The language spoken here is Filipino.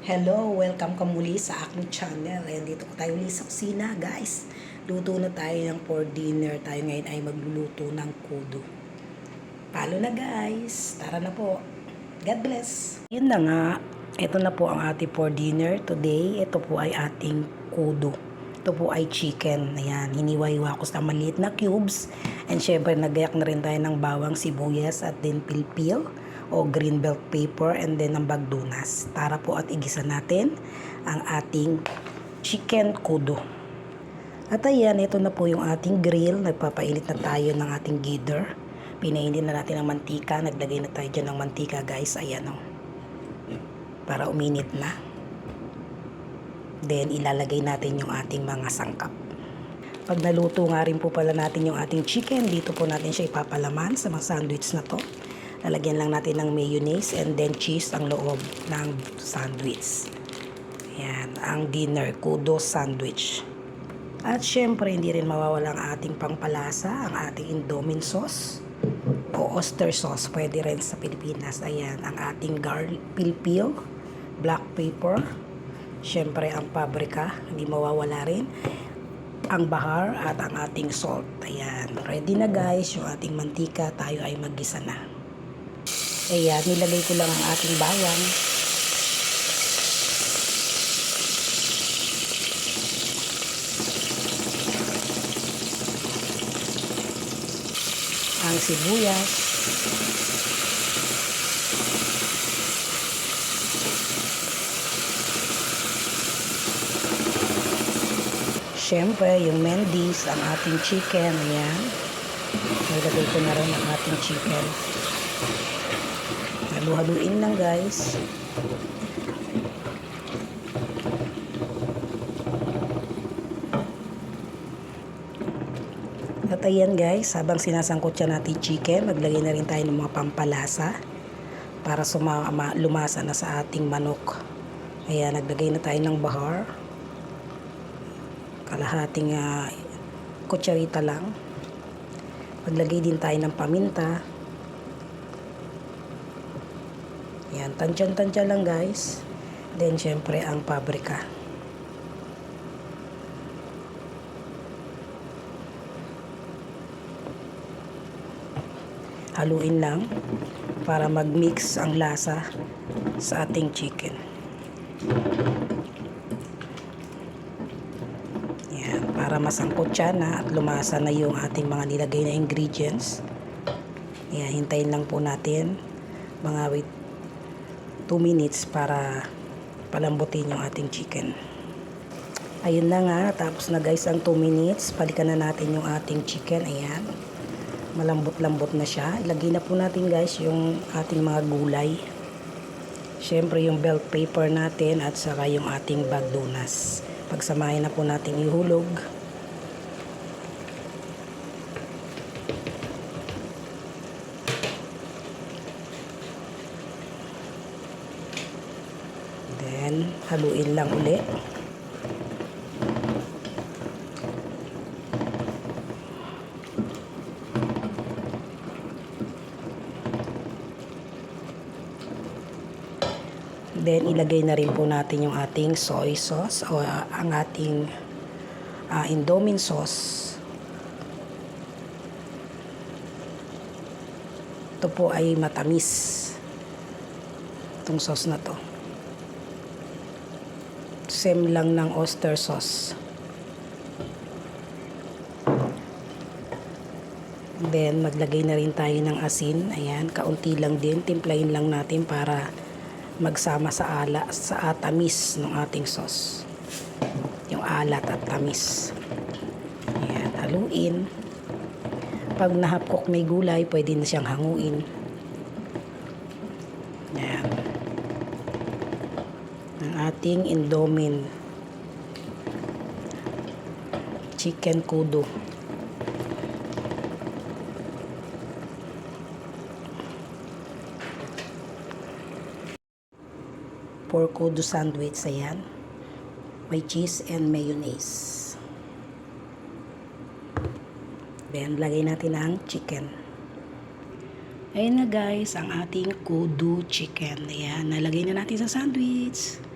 Hello, welcome ka muli sa aking channel. Ayan, dito ko tayo ulit sa kusina, guys. Luto na tayo ng for dinner. Tayo ngayon ay magluluto ng kudo. Palo na, guys. Tara na po. God bless. Yun na nga. Ito na po ang ating for dinner today. Ito po ay ating kudo. Ito po ay chicken. Ayan, hiniwa-hiwa ko sa maliit na cubes. And syempre, nagayak na rin tayo ng bawang, sibuyas at din pilpil o green bell pepper and then ang bagdunas. Tara po at igisa natin ang ating chicken kudo. At ayan, ito na po yung ating grill. Nagpapainit na tayo ng ating gither. Pinainit na natin ang mantika. Naglagay na tayo dyan ng mantika, guys. Ayan o. Para uminit na. Then, ilalagay natin yung ating mga sangkap. Pag naluto nga rin po pala natin yung ating chicken, dito po natin siya ipapalaman sa mga sandwich na to. Lalagyan lang natin ng mayonnaise and then cheese ang loob ng sandwich. Ayan, ang dinner kudo sandwich. At syempre, hindi rin mawawala ang ating pangpalasa, ang ating Indomie sauce o oyster sauce. Pwede rin sa Pilipinas. Ayan, ang ating garlic, pilpil, black pepper, syempre ang paprika, hindi mawawala rin. Ang bahar at ang ating salt. Ayan, ready na guys yung ating mantika. Tayo ay maggisa na. Ayan, nilagay ko lang ang ating bawang. Ang sibuyas. Siyempre, yung mendies, ang ating chicken. Ayan. Nilagay ko na rin ang ating chicken. Halu-haluin lang guys. At ayan guys, habang sinasangkot siya natin chicken, maglagay na rin tayo ng mga pampalasa para lumasa na sa ating manok. Ayan, naglagay na tayo ng bahar. Kalahating kutsarita lang. Maglagay din tayo ng paminta. Ayan, tansyan-tansya lang guys. Then, syempre, ang paprika. Haluin lang para mag-mix ang lasa sa ating chicken. Ayan, para masangkot siya na at lumasa na yung ating mga nilagay na ingredients. Ayan, hintayin lang po natin mga 2 minutes para palambutin yung ating chicken. Ayun na nga, tapos na guys ang 2 minutes. Balikan na natin yung ating chicken. Ayan, malambot-lambot na siya. Ilagay na po natin guys yung ating mga gulay. Syempre yung bell pepper natin at saka yung ating bagdunas. Pagsamahin na po natin ihulog. Then, haluin lang ulit. Then, ilagay na rin po natin yung ating soy sauce o ang ating Indomie sauce. Ito po ay matamis. Itong sauce na to. Same lang ng oyster sauce. Then, maglagay na rin tayo ng asin. Ayan, kaunti lang din. Timplahin lang natin para magsama sa tamis ng ating sauce. Yung alat at tamis. Ayan, haluin. Pag nahapkok may gulay, pwede na siyang hanguin. Ayan. Ang ating Indomie chicken kudo. Pork kudo sandwich, ayan. May cheese and mayonnaise. Then, lagay natin ang chicken. Ayun na guys, ang ating kudo chicken. Ayan, nalagay na natin sa sandwich.